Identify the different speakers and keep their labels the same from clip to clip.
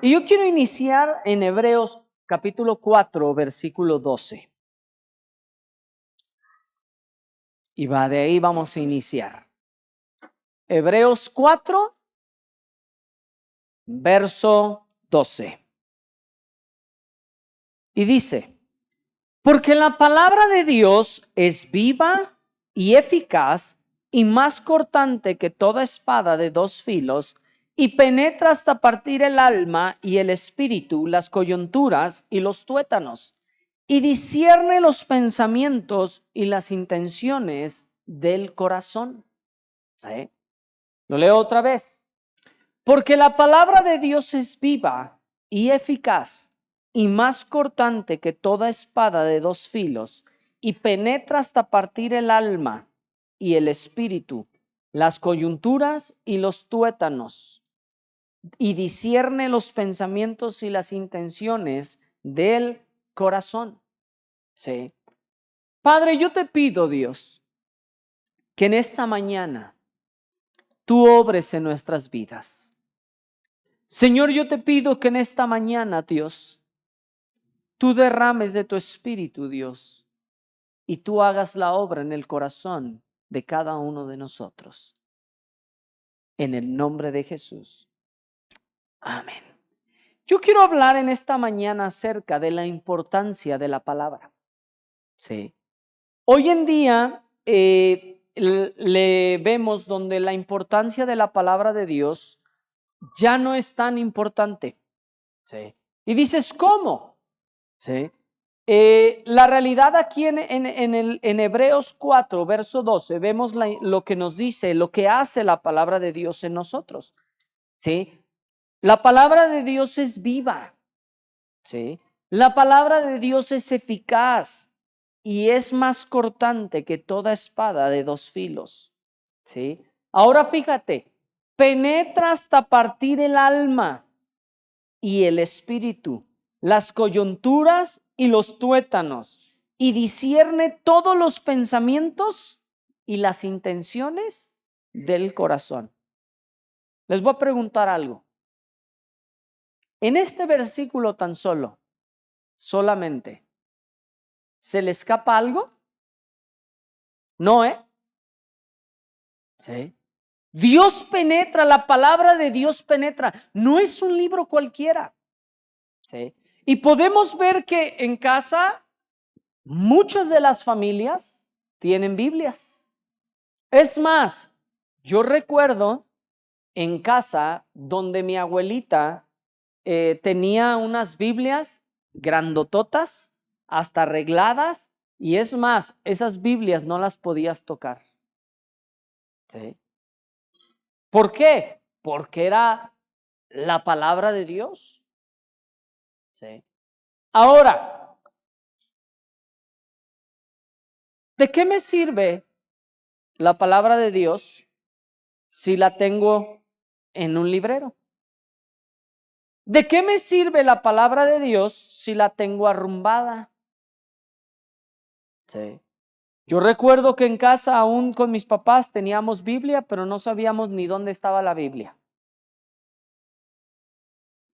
Speaker 1: Y yo quiero iniciar en Hebreos capítulo 4, versículo 12. Y de ahí vamos a iniciar. Hebreos 4, verso 12. Y dice, porque la palabra de Dios es viva y eficaz y más cortante que toda espada de dos filos, y penetra hasta partir el alma y el espíritu, las coyunturas y los tuétanos, y discierne los pensamientos y las intenciones del corazón. ¿Sí? Lo leo otra vez. Porque la palabra de Dios es viva y eficaz y más cortante que toda espada de dos filos, y penetra hasta partir el alma y el espíritu, las coyunturas y los tuétanos, y discierne los pensamientos y las intenciones del corazón. Sí. Padre, yo te pido, Dios, que en esta mañana tú obres en nuestras vidas. Señor, yo te pido que en esta mañana, Dios, tú derrames de tu espíritu, Dios, y tú hagas la obra en el corazón de cada uno de nosotros. En el nombre de Jesús. Amén. Yo quiero hablar en esta mañana acerca de la importancia de la palabra. Sí. Hoy en día le vemos donde la importancia de la palabra de Dios ya no es tan importante. Sí. Y dices, ¿cómo? Sí. La realidad aquí en Hebreos 4, verso 12, vemos lo que nos dice, lo que hace la palabra de Dios en nosotros. ¿Sí? La palabra de Dios es viva. ¿Sí? La palabra de Dios es eficaz y es más cortante que toda espada de dos filos. ¿Sí? Ahora fíjate, penetra hasta partir el alma y el espíritu, las coyunturas y los tuétanos, y discierne todos los pensamientos y las intenciones del corazón. Les voy a preguntar algo. En este versículo tan solamente, ¿se le escapa algo? No, Sí. Dios penetra, la palabra de Dios penetra. No es un libro cualquiera. ¿Sí? Y podemos ver que en casa muchas de las familias tienen Biblias. Es más, yo recuerdo en casa donde mi abuelita tenía unas Biblias grandototas, hasta arregladas, y es más, esas Biblias no las podías tocar. ¿Sí? ¿Por qué? Porque era la palabra de Dios. ¿Sí? Ahora, ¿de qué me sirve la palabra de Dios si la tengo en un librero? ¿De qué me sirve la palabra de Dios si la tengo arrumbada? Sí. Yo recuerdo que en casa, aún con mis papás, teníamos Biblia, pero no sabíamos ni dónde estaba la Biblia.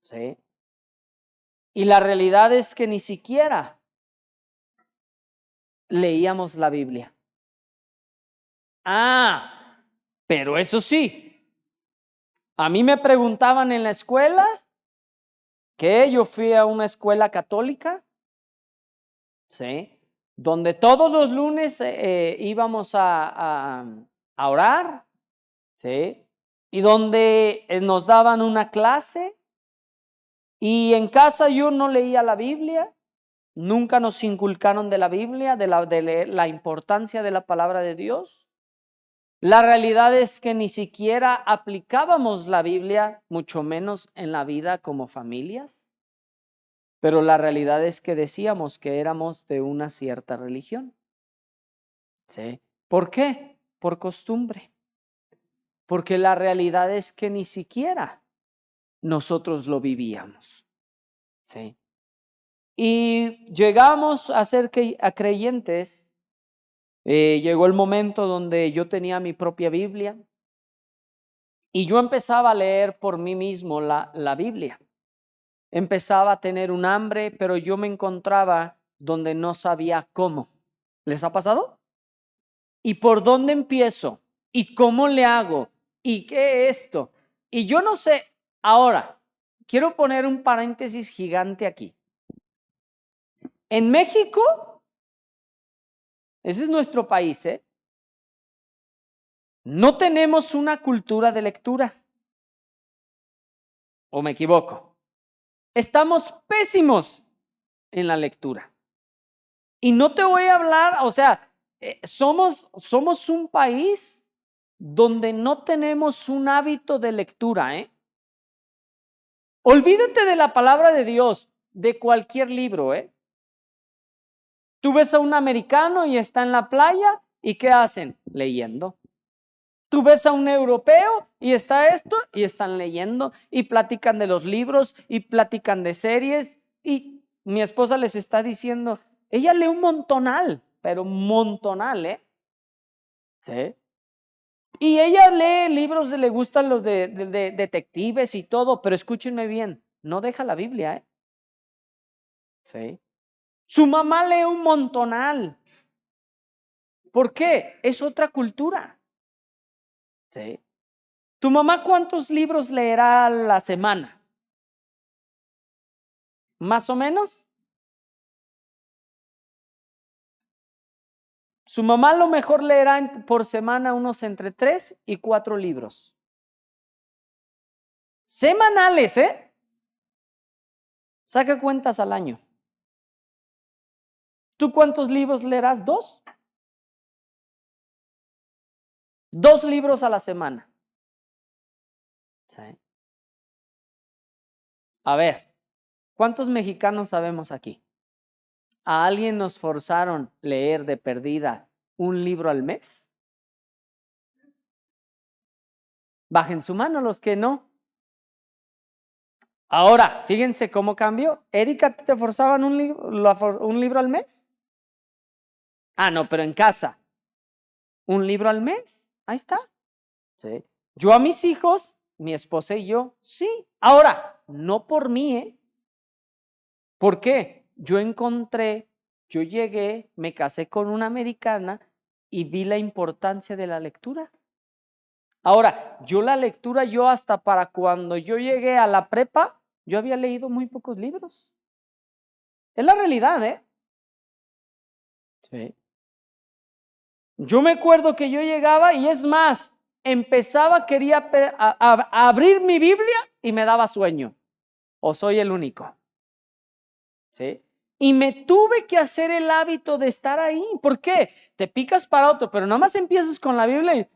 Speaker 1: Sí. Y la realidad es que ni siquiera leíamos la Biblia. Pero eso sí, a mí me preguntaban en la escuela, que yo fui a una escuela católica, ¿sí? Donde todos los lunes íbamos a orar, ¿sí? Y donde nos daban una clase, y en casa yo no leía la Biblia, nunca nos inculcaron de la Biblia, de la importancia de la palabra de Dios. La realidad es que ni siquiera aplicábamos la Biblia, mucho menos en la vida como familias, pero la realidad es que decíamos que éramos de una cierta religión. ¿Sí? ¿Por qué? Por costumbre. Porque la realidad es que ni siquiera nosotros lo vivíamos. ¿Sí? Y llegamos a ser creyentes. Llegó el momento donde yo tenía mi propia Biblia y yo empezaba a leer por mí mismo la Biblia. empezaba a tener un hambre, pero yo me encontraba donde no sabía cómo. ¿Les ha pasado? ¿Y por dónde empiezo? ¿Y cómo le hago? ¿Y qué es esto? Y yo no sé. Ahora, quiero poner un paréntesis gigante aquí. En México, ese es nuestro país, ¿eh? No tenemos una cultura de lectura. ¿O me equivoco? Estamos pésimos en la lectura. Y no te voy a hablar, o sea, somos un país donde no tenemos un hábito de lectura, ¿eh? Olvídate de la palabra de Dios, de cualquier libro, ¿eh? Tú ves a un americano y está en la playa, ¿y qué hacen? Leyendo. Tú ves a un europeo y está esto, y están leyendo, y platican de los libros, y platican de series, y mi esposa les está diciendo, ella lee un montonal, pero montonal, ¿eh? Sí. Y ella lee libros, le gustan los de detectives y todo, pero escúchenme bien, no deja la Biblia, ¿eh? Sí. Su mamá lee un montonal. ¿Por qué? Es otra cultura. Sí. ¿Tu mamá cuántos libros leerá a la semana? ¿Más o menos? Su mamá a lo mejor leerá por semana unos entre 3 y 4 libros. Semanales, ¿eh? Saca cuentas al año. ¿Tú cuántos libros leerás? ¿2? 2 libros a la semana. Sí. A ver, ¿cuántos mexicanos sabemos aquí? ¿A alguien nos forzaron leer de perdida un libro al mes? Bajen su mano los que no. Ahora, fíjense cómo cambió. Erika, ¿te forzaban un libro al mes? Ah, no, pero en casa. ¿Un libro al mes? Ahí está. Sí. Yo a mis hijos, mi esposa y yo, sí. Ahora, no por mí, ¿eh? ¿Por qué? Yo llegué, me casé con una americana y vi la importancia de la lectura. Ahora, yo hasta para cuando yo llegué a la prepa, yo había leído muy pocos libros. Es la realidad, ¿eh? Sí. Yo me acuerdo que yo llegaba y es más, quería abrir mi Biblia y me daba sueño. ¿O soy el único? ¿Sí? Y me tuve que hacer el hábito de estar ahí. ¿Por qué? Te picas para otro, pero nada más empiezas con la Biblia y...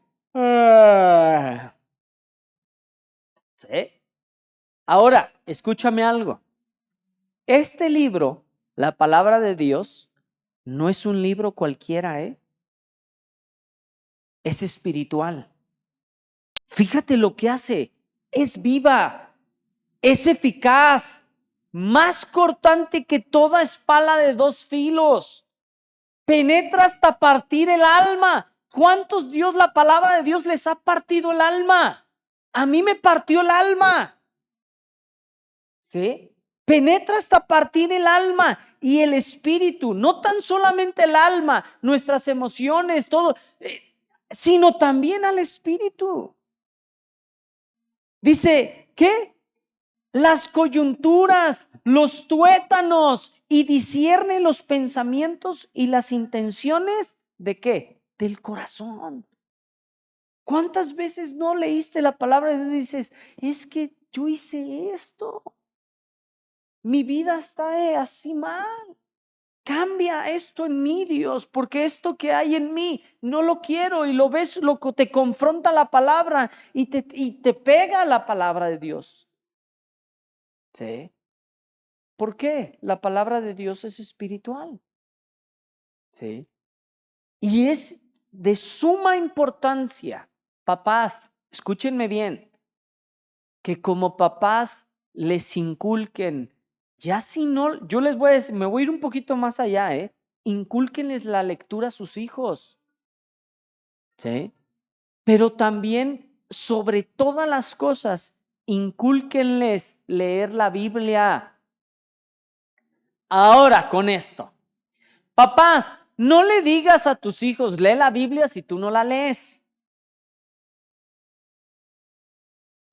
Speaker 1: ¿Sí? Ahora, escúchame algo. Este libro, la palabra de Dios, no es un libro cualquiera, ¿eh? Es espiritual. Fíjate lo que hace. Es viva, es eficaz, más cortante que toda espada de 2 filos. Penetra hasta partir el alma. ¿Cuántos la palabra de Dios les ha partido el alma? A mí me partió el alma. ¿Sí? Penetra hasta partir el alma y el espíritu, no tan solamente el alma, nuestras emociones, todo, sino también al espíritu. Dice, ¿qué? Las coyunturas, los tuétanos y discierne los pensamientos y las intenciones ¿de qué? Del corazón. ¿Cuántas veces no leíste la palabra de Dios y dices, es que yo hice esto? Mi vida está así mal. Cambia esto en mí, Dios, porque esto que hay en mí no lo quiero y lo ves, te confronta la palabra y te pega la palabra de Dios. ¿Sí? ¿Por qué? La palabra de Dios es espiritual. ¿Sí? Y es de suma importancia, papás, escúchenme bien, que como papás les inculquen, ya si no, yo les voy a decir, me voy a ir un poquito más allá, incúlquenles la lectura a sus hijos, ¿sí? Pero también, sobre todas las cosas, incúlquenles leer la Biblia. Ahora con esto, papás, no le digas a tus hijos, lee la Biblia si tú no la lees.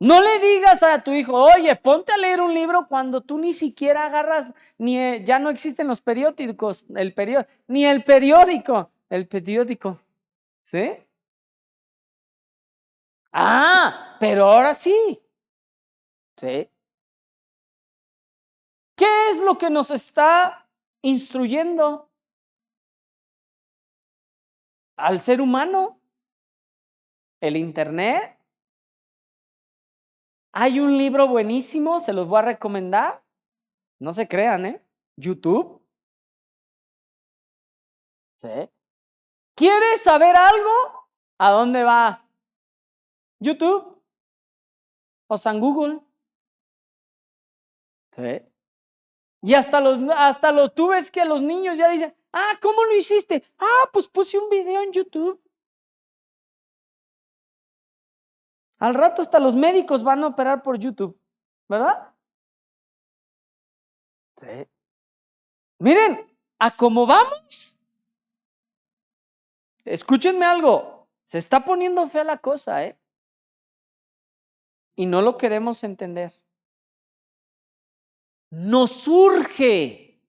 Speaker 1: No le digas a tu hijo, oye, ponte a leer un libro cuando tú ni siquiera agarras, ya no existen los periódicos, ni el periódico, ¿sí? Ah, pero ahora sí, ¿sí? ¿Qué es lo que nos está instruyendo al ser humano? El Internet. Hay un libro buenísimo, se los voy a recomendar. No se crean, ¿eh? YouTube. ¿Sí? ¿Quieres saber algo? ¿A dónde va? YouTube o San Google. ¿Sí? Y tú ves que los niños ya dicen, ah, ¿cómo lo hiciste? Ah, pues puse un video en YouTube. Al rato hasta los médicos van a operar por YouTube, ¿verdad? Sí. Miren, a cómo vamos, escúchenme algo, se está poniendo fea la cosa, ¿eh? Y no lo queremos entender. Nos urge,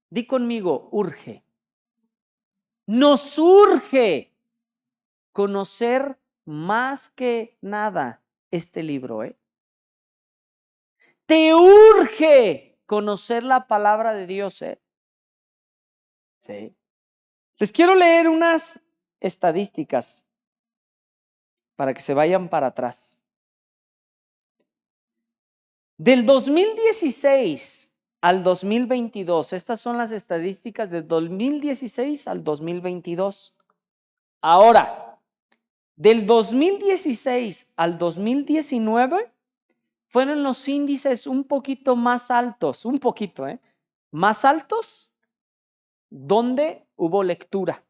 Speaker 1: di conmigo, urge. Nos urge conocer más que nada este libro, ¿eh? Te urge conocer la palabra de Dios, ¿eh? Sí. Les quiero leer unas estadísticas para que se vayan para atrás. Del 2016 al 2022, estas son las estadísticas del 2016 al 2022. Ahora, del 2016 al 2019 fueron los índices un poquito más altos, un poquito, más altos, donde hubo lectura.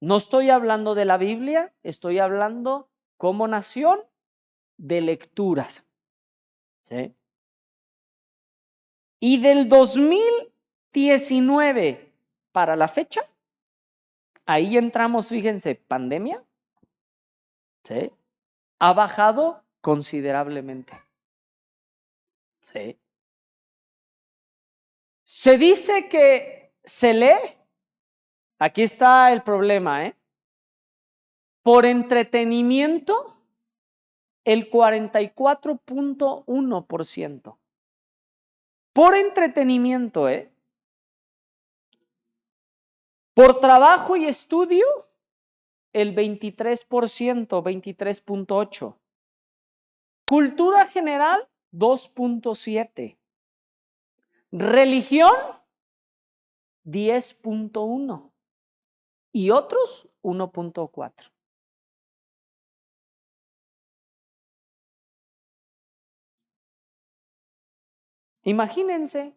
Speaker 1: No estoy hablando de la Biblia, estoy hablando como nación de lecturas. ¿Sí? Y del 2019 para la fecha, ahí entramos, fíjense, pandemia, ¿sí? Ha bajado considerablemente. ¿Sí? Se dice que se lee, aquí está el problema, por entretenimiento, el 44.1%. Por entretenimiento, Por trabajo y estudio, el 23%, 23.8%. Cultura general, 2.7%. Religión, 10.1%. Y otros, 1.4%. Imagínense,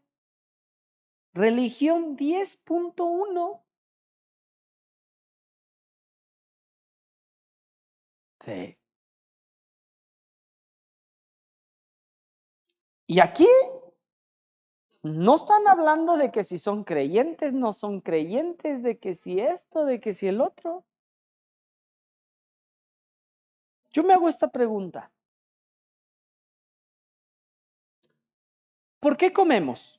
Speaker 1: religión 10.1%. Sí. Y aquí no están hablando de que si son creyentes, no son creyentes, de que si esto, de que si el otro. Yo me hago esta pregunta. ¿Por qué comemos?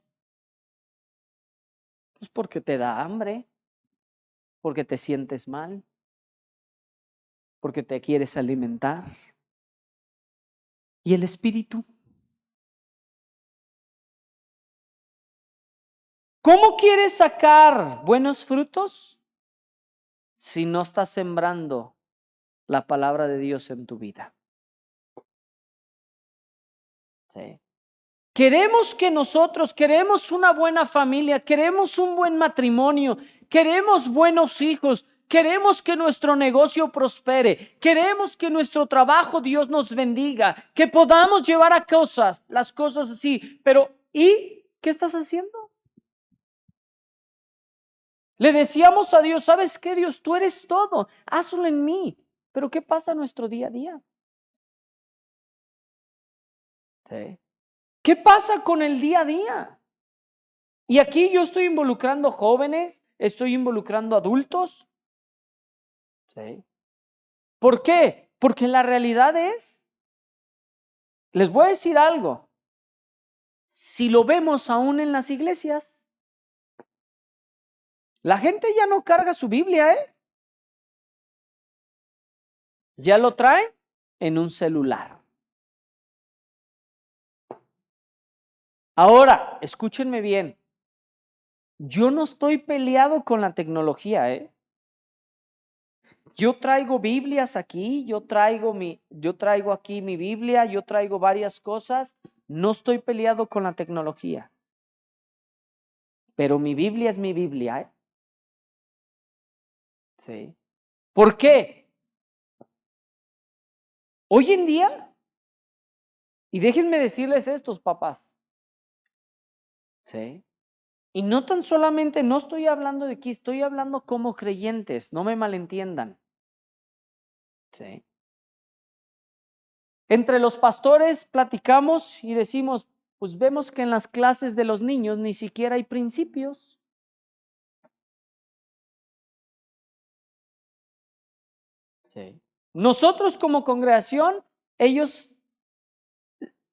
Speaker 1: Pues porque te da hambre, porque te sientes mal, porque te quieres alimentar. ¿Y el espíritu? ¿Cómo quieres sacar buenos frutos si no estás sembrando la palabra de Dios en tu vida? ¿Sí? Queremos una buena familia, queremos un buen matrimonio, queremos buenos hijos, queremos que nuestro negocio prospere, queremos que nuestro trabajo Dios nos bendiga, que podamos llevar a las cosas así, pero ¿y qué estás haciendo? Le decíamos a Dios, ¿sabes qué, Dios? Tú eres todo, hazlo en mí, pero ¿qué pasa en nuestro día a día? ¿Sí? ¿Qué pasa con el día a día? Y aquí yo estoy involucrando jóvenes, estoy involucrando adultos. ¿Sí? ¿Por qué? Porque la realidad es, les voy a decir algo, si lo vemos aún en las iglesias, la gente ya no carga su Biblia, ¿eh? Ya lo traen en un celular. Ahora, escúchenme bien, yo no estoy peleado con la tecnología, ¿eh? Yo traigo Biblias aquí, yo traigo aquí mi Biblia, yo traigo varias cosas. No estoy peleado con la tecnología. Pero mi Biblia es mi Biblia, ¿eh? Sí. ¿Por qué? Hoy en día, y déjenme decirles estos papás, ¿sí? Y no tan solamente, no estoy hablando de aquí, estoy hablando como creyentes, no me malentiendan. ¿Sí? Entre los pastores platicamos y decimos, pues vemos que en las clases de los niños ni siquiera hay principios. Sí. Nosotros como congregación, ellos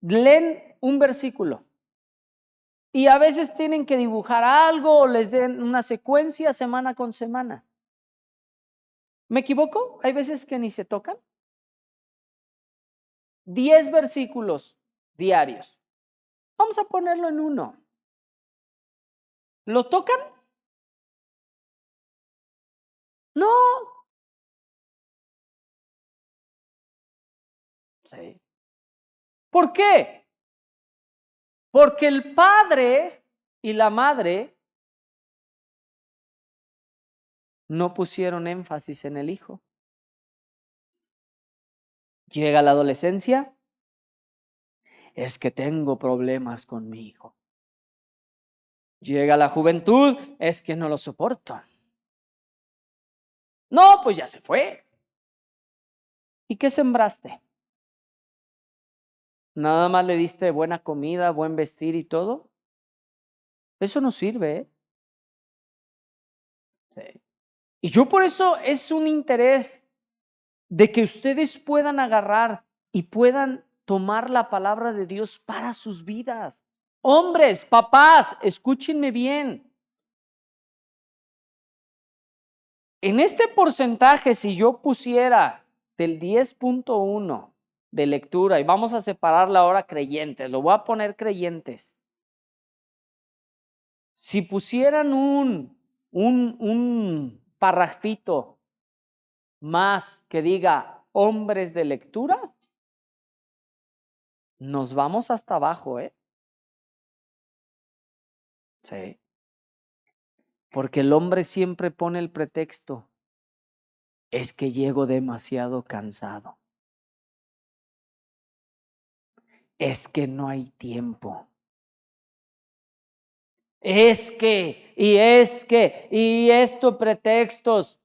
Speaker 1: leen un versículo y a veces tienen que dibujar algo o les den una secuencia semana con semana. ¿Me equivoco? Hay veces que ni se tocan. 10 versículos diarios. Vamos a ponerlo en uno. ¿Lo tocan? No. Sí. ¿Por qué? Porque el padre y la madre no pusieron énfasis en el hijo. Llega la adolescencia, es que tengo problemas con mi hijo. Llega la juventud, es que no lo soporto. No, pues ya se fue. ¿Y qué sembraste? ¿Nada más le diste buena comida, buen vestir y todo? Eso no sirve, ¿eh? Sí. Y yo por eso es un interés de que ustedes puedan agarrar y puedan tomar la palabra de Dios para sus vidas. Hombres, papás, escúchenme bien. En este porcentaje, si yo pusiera del 10.1 de lectura, y vamos a separarla ahora creyentes, lo voy a poner creyentes. Si pusieran un parrafito más que diga hombres de lectura, nos vamos hasta abajo, ¿eh? Sí. Porque el hombre siempre pone el pretexto, es que llego demasiado cansado. Es que no hay tiempo. Es que, y esto pretextos.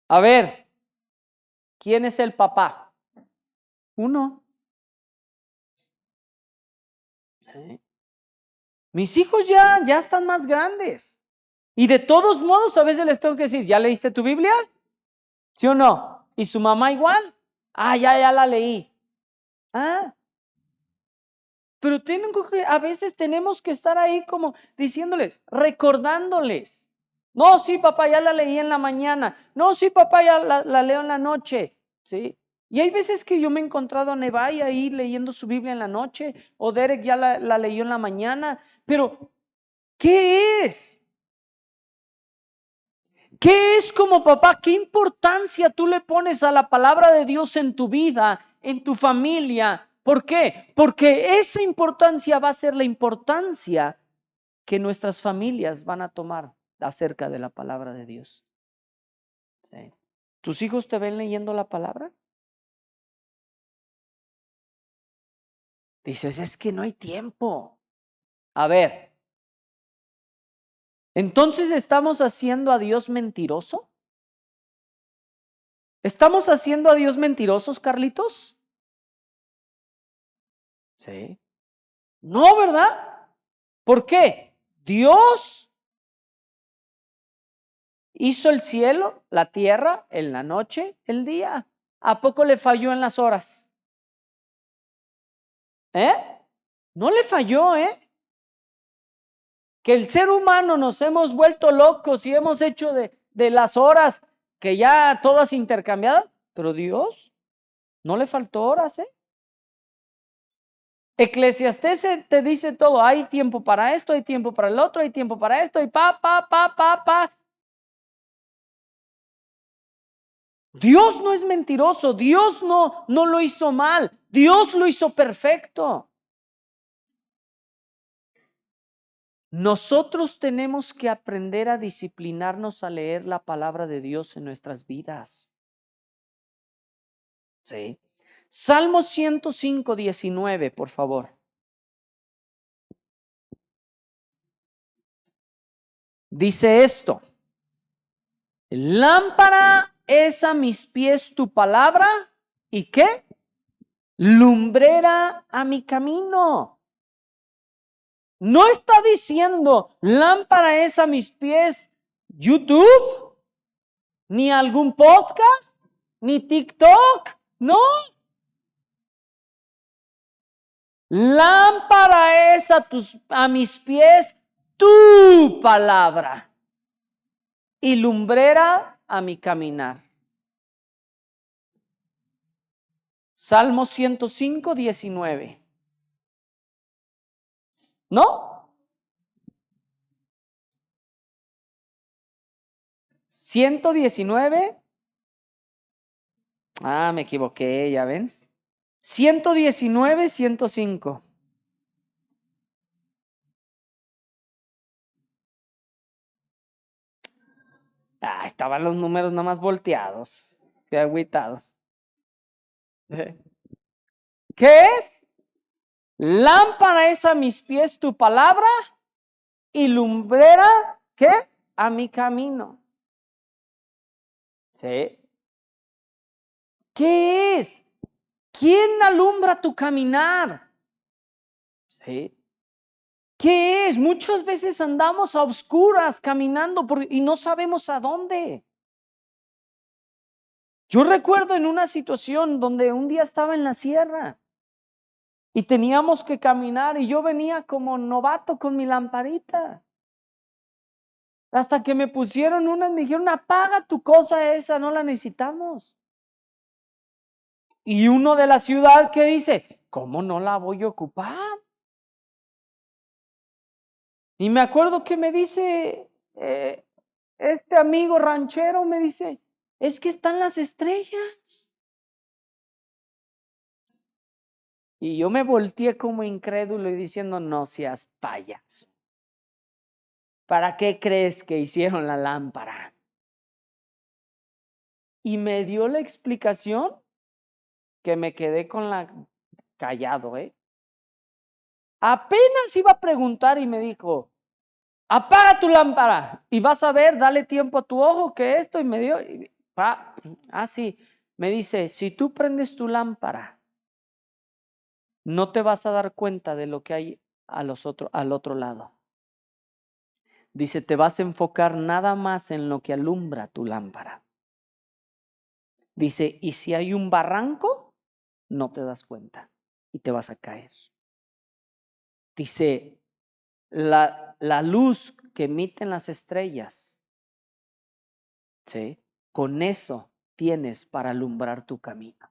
Speaker 1: A ver, ¿quién es el papá? Uno. Sí. Mis hijos ya están más grandes. Y de todos modos, a veces les tengo que decir, ¿ya leíste tu Biblia? ¿Sí o no? ¿Y su mamá igual? Ah, ya la leí. Ah, pero a veces tenemos que estar ahí como diciéndoles, recordándoles. No, sí, papá, ya la leí en la mañana. No, sí, papá, ya la leo en la noche. ¿Sí? Y hay veces que yo me he encontrado a Nevai ahí leyendo su Biblia en la noche, o Derek ya la leyó en la mañana. Pero, ¿qué es? ¿Qué es como papá? ¿Qué importancia tú le pones a la palabra de Dios en tu vida, en tu familia? ¿Por qué? Porque esa importancia va a ser la importancia que nuestras familias van a tomar acerca de la palabra de Dios. ¿Sí? ¿Tus hijos te ven leyendo la palabra? Dices, es que no hay tiempo. A ver, entonces ¿estamos haciendo a Dios mentiroso? ¿Estamos haciendo a Dios mentirosos, Carlitos? Sí. No, ¿verdad? ¿Por qué? Dios hizo el cielo, la tierra, en la noche, el día. ¿A poco le falló en las horas? No le falló, Que el ser humano nos hemos vuelto locos y hemos hecho de las horas que ya todas intercambiadas, pero Dios no le faltó horas, Eclesiastés te dice todo, hay tiempo para esto, hay tiempo para el otro, hay tiempo para esto, y pa. Dios no es mentiroso, Dios no lo hizo mal, Dios lo hizo perfecto. Nosotros tenemos que aprender a disciplinarnos a leer la palabra de Dios en nuestras vidas. Sí. Salmo 105, 19, por favor. Dice esto: lámpara es a mis pies tu palabra, ¿y qué? Lumbrera a mi camino. No está diciendo lámpara es a mis pies YouTube, ni algún podcast, ni TikTok. No. Lámpara es a mis pies tu palabra y lumbrera a mi caminar. Salmo 105, 19. ¿No? 119. Me equivoqué, ya ven. 119, 105. Estaban los números nada más volteados. Qué agüitados. ¿Qué es? Lámpara es a mis pies tu palabra y lumbrera, ¿qué? A mi camino. ¿Sí? ¿Qué es? ¿Quién alumbra tu caminar? ¿Sí? ¿Qué es? Muchas veces andamos a oscuras caminando y no sabemos a dónde. Yo recuerdo en una situación donde un día estaba en la sierra y teníamos que caminar y yo venía como novato con mi lamparita. Hasta que me pusieron unas, me dijeron, apaga tu cosa esa, no la necesitamos. Y uno de la ciudad que dice, ¿cómo no la voy a ocupar? Y me acuerdo que me dice, este amigo ranchero me dice, es que están las estrellas. Y yo me volteé como incrédulo y diciendo, no seas payaso. ¿Para qué crees que hicieron la lámpara? Y me dio la explicación que me quedé con la callado, Apenas iba a preguntar y me dijo, apaga tu lámpara y vas a ver, dale tiempo a tu ojo que esto, y me dio, sí, me dice, si tú prendes tu lámpara, no te vas a dar cuenta de lo que hay al otro lado. Dice, te vas a enfocar nada más en lo que alumbra tu lámpara. Dice, y si hay un barranco, no te das cuenta y te vas a caer. Dice, la luz que emiten las estrellas, ¿sí? Con eso tienes para alumbrar tu camino.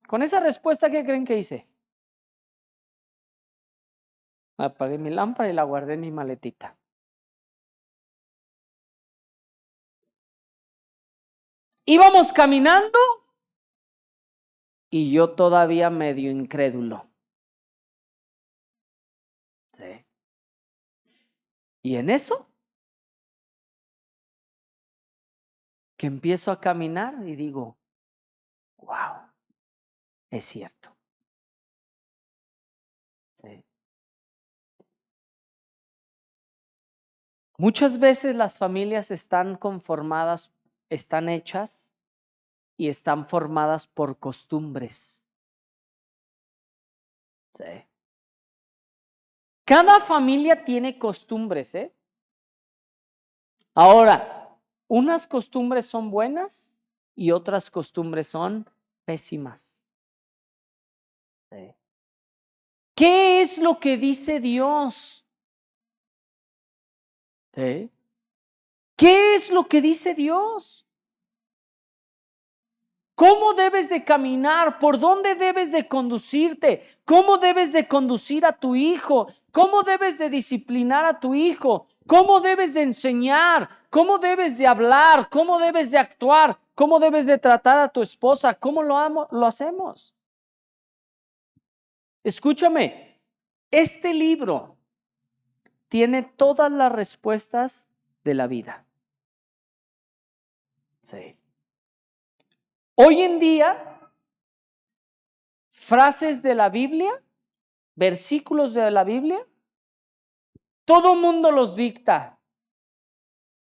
Speaker 1: Con esa respuesta, ¿qué creen que hice? Apagué mi lámpara y la guardé en mi maletita. Íbamos caminando y yo todavía medio incrédulo. Sí. Y en eso, que empiezo a caminar y digo, wow, es cierto. Sí. Muchas veces las familias están conformadas, están hechas y están formadas por costumbres. Sí. Cada familia tiene costumbres, ¿eh? Ahora, unas costumbres son buenas y otras costumbres son pésimas. Sí. ¿Qué es lo que dice Dios? ¿Sí? ¿Qué es lo que dice Dios? ¿Cómo debes de caminar? ¿Por dónde debes de conducirte? ¿Cómo debes de conducir a tu hijo? ¿Cómo debes de disciplinar a tu hijo? ¿Cómo debes de enseñar? ¿Cómo debes de hablar? ¿Cómo debes de actuar? ¿Cómo debes de tratar a tu esposa? ¿Cómo lo hacemos? Escúchame, este libro tiene todas las respuestas de la vida. Sí. Hoy en día, frases de la Biblia, versículos de la Biblia, todo mundo los dicta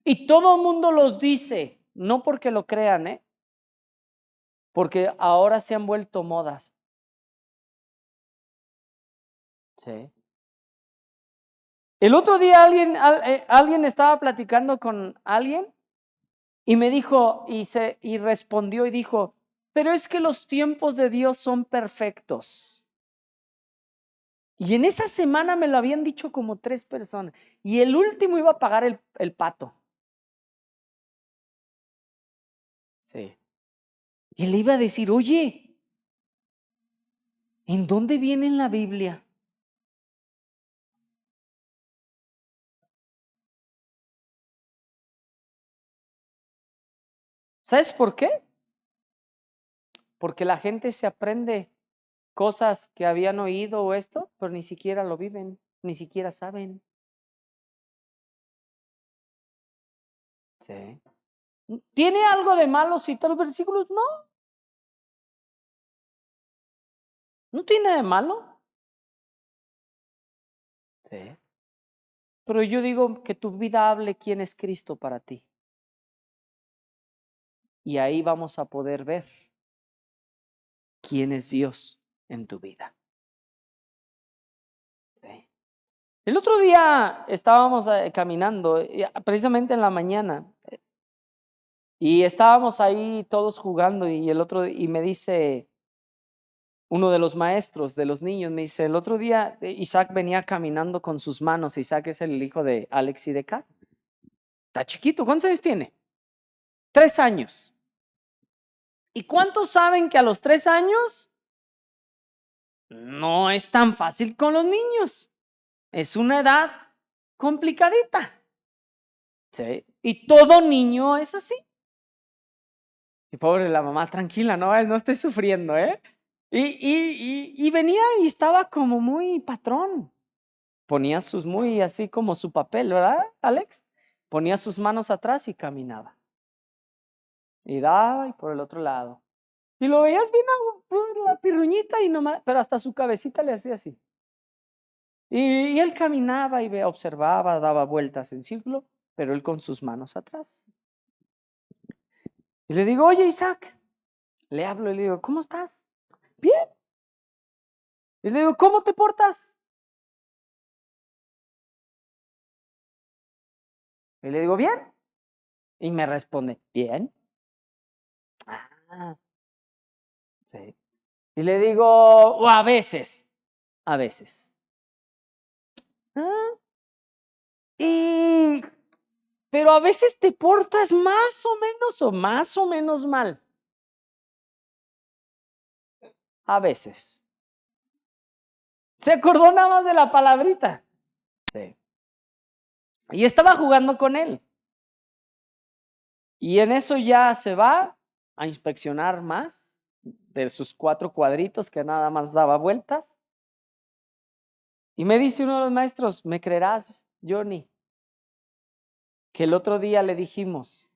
Speaker 1: y todo mundo los dice, no porque lo crean, porque ahora se han vuelto modas. Sí. El otro día alguien estaba platicando con alguien y me dijo y respondió y dijo, pero es que los tiempos de Dios son perfectos. Y en esa semana me lo habían dicho como 3 personas y el último iba a pagar el pato. Sí. Y le iba a decir, oye, ¿en dónde viene en la Biblia? ¿Sabes por qué? Porque la gente se aprende cosas que habían oído o esto, pero ni siquiera lo viven, ni siquiera saben. Sí. ¿Tiene algo de malo citar los versículos? No, no tiene de malo. Sí. Pero yo digo que tu vida hable quién es Cristo para ti. Y ahí vamos a poder ver quién es Dios en tu vida. Sí. El otro día estábamos caminando, precisamente en la mañana, y estábamos ahí todos jugando y me dice uno de los maestros de los niños, me dice, el otro día Isaac venía caminando con sus manos. Isaac es el hijo de Alex y de Kat. Está chiquito, ¿cuántos años tiene? 3 años. ¿Y cuántos saben que a los 3 años no es tan fácil con los niños? Es una edad complicadita. Sí. Y todo niño es así. Y pobre la mamá, tranquila, no estés sufriendo, ¿eh? Y venía y estaba como muy patrón. Ponía sus muy así como su papel, ¿verdad, Alex? Ponía sus manos atrás y caminaba. Y daba y por el otro lado. Y lo veías bien la pirruñita y nomás, pero hasta su cabecita le hacía así. Y él caminaba y observaba, daba vueltas en círculo, pero él con sus manos atrás. Y le digo, oye Isaac, le hablo y le digo, ¿cómo estás? Bien. Y le digo, ¿cómo te portas? Y le digo, bien. Y me responde, bien. Ah, sí. Y le digo, o a veces, a veces. Ah, y, pero a veces te portas más o menos mal. A veces. Se acordó nada más de la palabrita. Sí. Y estaba jugando con él. Y en eso ya se va a inspeccionar más de sus 4 cuadritos que nada más daba vueltas. Y me dice uno de los maestros, ¿me creerás, Johnny? Que el otro día le dijimos,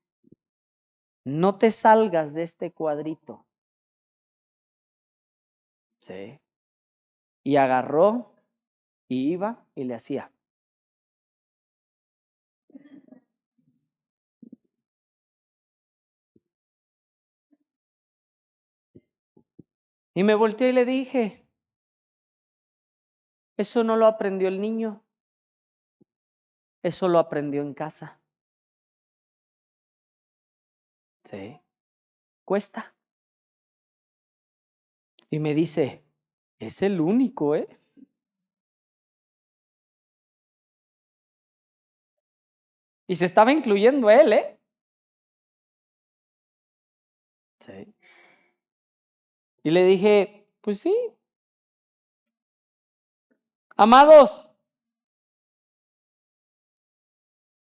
Speaker 1: no te salgas de este cuadrito. Sí. Y agarró y iba y le hacía. Y me volteé y le dije, Eso no lo aprendió el niño. Eso lo aprendió en casa. Sí. Cuesta. Y me dice, es el único, ¿eh? Y se estaba incluyendo él, ¿eh? Sí. Y le dije, pues sí. Amados,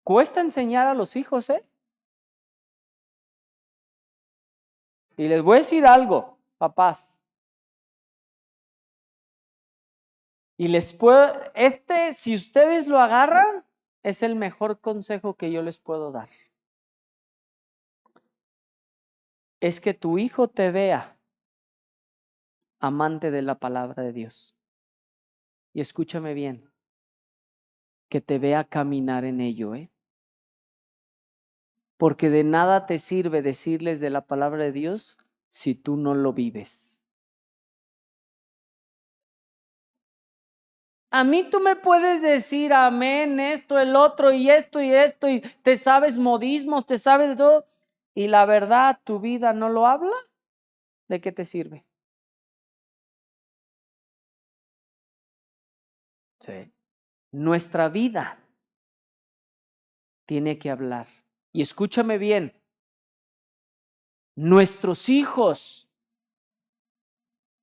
Speaker 1: cuesta enseñar a los hijos, ¿eh? Y les voy a decir algo, papás. Y les puedo, si ustedes lo agarran, es el mejor consejo que yo les puedo dar. Es que tu hijo te vea amante de la palabra de Dios. Y escúchame bien, que te vea caminar en ello, ¿eh? Porque de nada te sirve decirles de la palabra de Dios si tú no lo vives. A mí tú me puedes decir amén, esto, el otro y esto, y te sabes modismos, te sabes de todo, y la verdad tu vida no lo habla, ¿de qué te sirve? Sí. Nuestra vida tiene que hablar. Y escúchame bien, nuestros hijos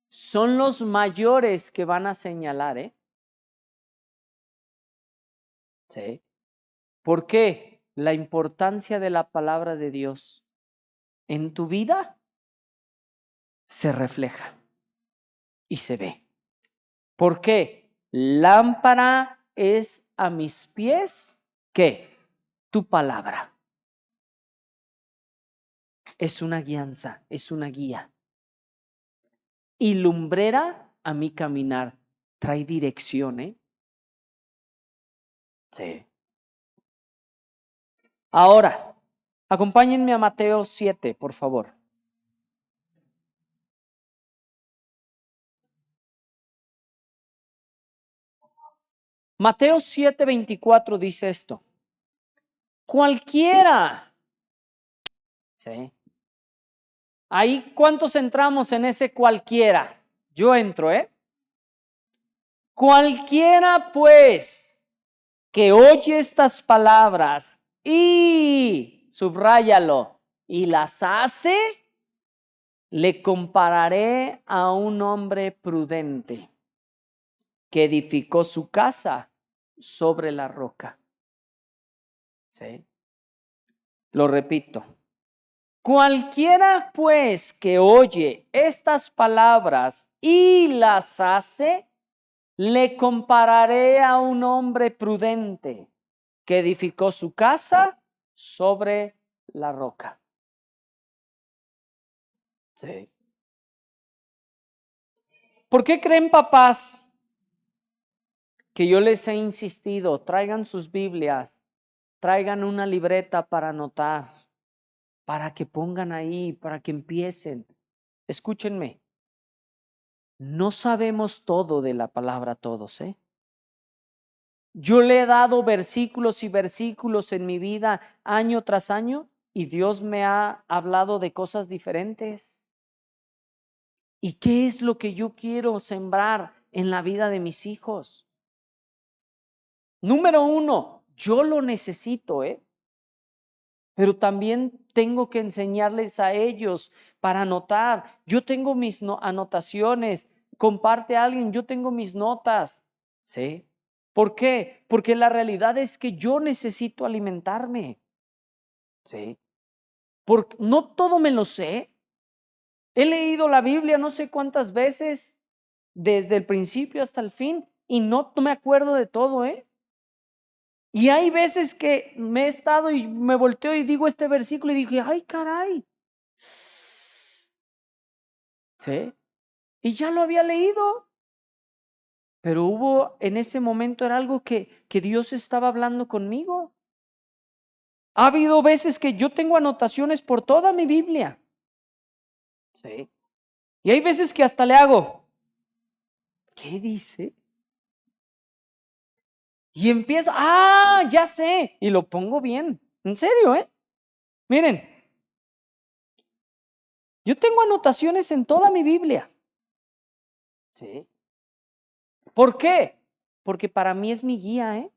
Speaker 1: son los mayores que van a señalar, ¿eh? Sí. ¿Por qué? La importancia de la palabra de Dios en tu vida se refleja y se ve. ¿Por qué? Lámpara es a mis pies, ¿qué? Tu palabra. Es una guianza, es una guía. Y lumbrera a mi caminar. Trae dirección, ¿eh? Sí. Ahora, acompáñenme a Mateo 7, por favor. Mateo 7:24 dice esto. Cualquiera. Sí. Ahí, ¿cuántos entramos en ese cualquiera? Yo entro, ¿eh? Cualquiera, pues, que oye estas palabras y, subráyalo, y las hace, le compararé a un hombre prudente que edificó su casa sobre la roca. ¿Sí? Lo repito. Cualquiera pues que oye estas palabras y las hace, le compararé a un hombre prudente que edificó su casa sobre la roca. Sí. ¿Por qué creen, papás, que yo les he insistido, traigan sus Biblias, traigan una libreta para anotar, para que pongan ahí, para que empiecen? Escúchenme, no sabemos todo de la palabra todos, ¿eh? Yo le he dado versículos y versículos en mi vida año tras año y Dios me ha hablado de cosas diferentes. ¿Y qué es lo que yo quiero sembrar en la vida de mis hijos? Número uno, yo lo necesito, ¿eh? Pero también tengo que enseñarles a ellos para anotar. Yo tengo mis anotaciones. Comparte a alguien, yo tengo mis notas. ¿Sí? ¿Por qué? Porque la realidad es que yo necesito alimentarme. ¿Sí? Porque no todo me lo sé. He leído la Biblia no sé cuántas veces, desde el principio hasta el fin, y no me acuerdo de todo, ¿eh? Y hay veces que me he estado y me volteo y digo este versículo y dije, ay, caray. ¿Sí? Y ya lo había leído. Pero hubo en ese momento, era algo que Dios estaba hablando conmigo. Ha habido veces que yo tengo anotaciones por toda mi Biblia. Sí. Y hay veces que hasta le hago, ¿qué dice? Y empiezo, ya sé, y lo pongo bien. En serio, Miren, yo tengo anotaciones en toda mi Biblia. Sí. ¿Por qué? Porque para mí es mi guía,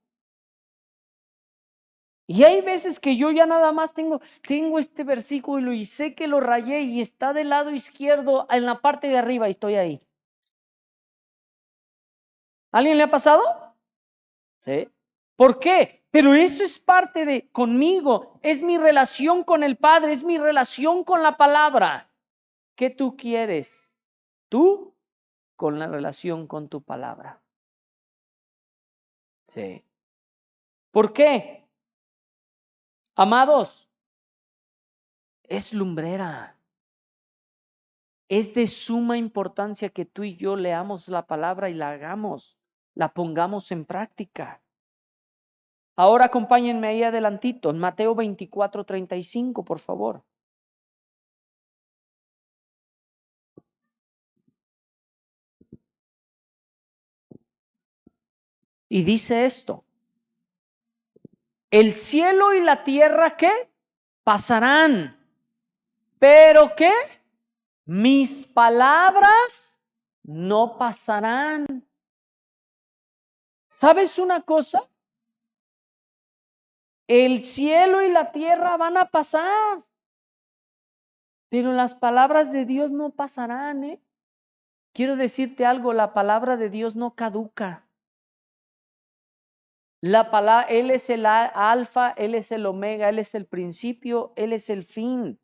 Speaker 1: Y hay veces que yo ya nada más tengo este versículo y sé que lo rayé y está del lado izquierdo en la parte de arriba y estoy ahí. ¿Alguien le ha pasado? Sí. ¿Por qué? Pero eso es parte de conmigo, es mi relación con el Padre, es mi relación con la palabra. ¿Qué tú quieres? Tú con la relación con tu palabra. Sí. ¿Por qué? Amados, es lumbrera. Es de suma importancia que tú y yo leamos la palabra y la hagamos, la pongamos en práctica. Ahora acompáñenme ahí adelantito, en Mateo 24:35, por favor. Y dice esto: el cielo y la tierra, ¿qué? Pasarán. ¿Pero qué? Mis palabras no pasarán. ¿Sabes una cosa? El cielo y la tierra van a pasar, pero las palabras de Dios no pasarán, Quiero decirte algo, la palabra de Dios no caduca. La palabra, Él es el alfa, Él es el omega, Él es el principio, Él es el fin.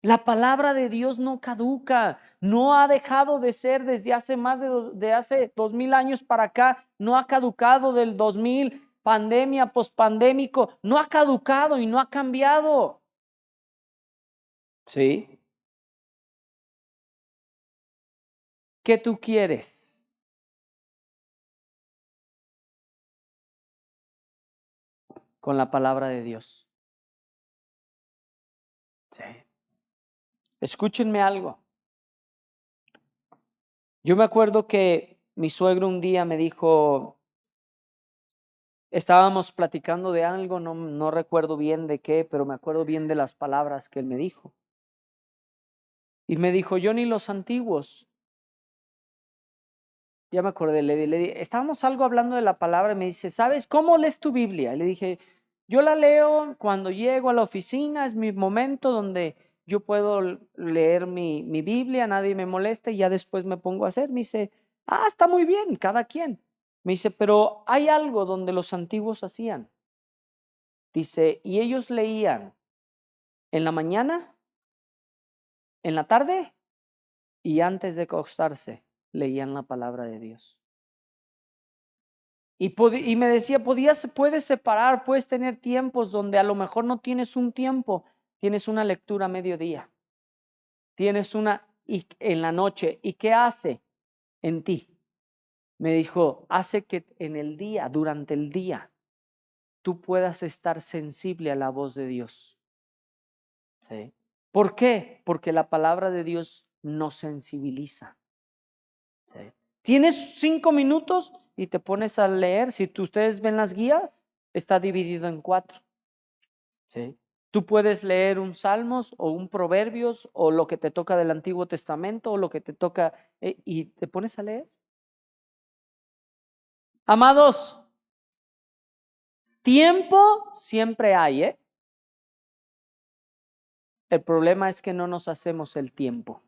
Speaker 1: La palabra de Dios no caduca, no ha dejado de ser desde hace más de hace 2000 años para acá, no ha caducado del 2000, pandemia, pospandémico, no ha caducado y no ha cambiado. ¿Sí? ¿Qué tú quieres? Con la palabra de Dios. Sí. Escúchenme algo. Yo me acuerdo que mi suegro un día me dijo, estábamos platicando de algo, no recuerdo bien de qué, pero me acuerdo bien de las palabras que él me dijo. Y me dijo, yo ni los antiguos. Ya me acordé, estábamos algo hablando de la palabra y me dice, ¿sabes cómo lees tu Biblia? Y le dije, yo la leo cuando llego a la oficina, es mi momento donde yo puedo leer mi Biblia, nadie me molesta y ya después me pongo a hacer. Me dice, está muy bien, cada quien. Me dice, pero hay algo donde los antiguos hacían. Dice, y ellos leían en la mañana, en la tarde y antes de acostarse, leían la palabra de Dios. Y me decía, puedes separar, puedes tener tiempos donde a lo mejor no tienes un tiempo, tienes una lectura a mediodía, tienes una en la noche. ¿Y qué hace en ti? Me dijo, hace que en el día, durante el día, tú puedas estar sensible a la voz de Dios. ¿Sí? ¿Por qué? Porque la palabra de Dios nos sensibiliza. ¿Sí? Tienes 5 minutos y te pones a leer. Si ustedes ven las guías, está dividido en 4. ¿Sí? Tú puedes leer un Salmos o un Proverbios o lo que te toca del Antiguo Testamento o lo que te toca y te pones a leer. Amados, tiempo siempre hay, El problema es que no nos hacemos el tiempo.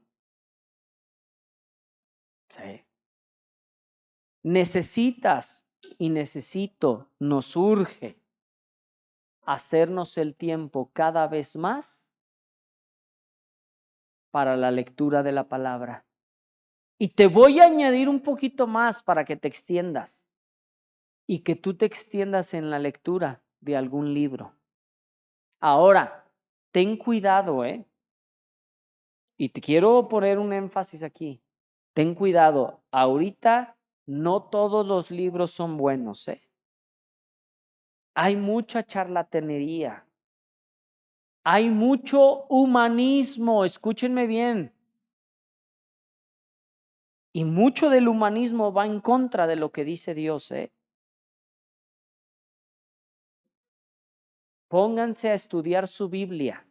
Speaker 1: Sí. Necesitas y necesito, nos urge hacernos el tiempo cada vez más para la lectura de la palabra. Y te voy a añadir un poquito más para que te extiendas y que tú te extiendas en la lectura de algún libro. Ahora, ten cuidado, Y te quiero poner un énfasis aquí. Ten cuidado, ahorita no todos los libros son buenos, Hay mucha charlatanería. Hay mucho humanismo, escúchenme bien. Y mucho del humanismo va en contra de lo que dice Dios, Pónganse a estudiar su Biblia,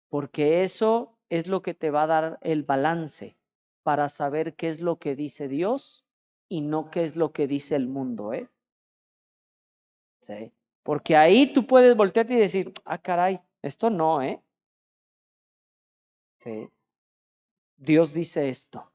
Speaker 1: porque eso es lo que te va a dar el balance para saber qué es lo que dice Dios y no qué es lo que dice el mundo, ¿eh? Sí. Porque ahí tú puedes voltearte y decir, ah, caray, esto no, ¿eh? Sí. Dios dice esto.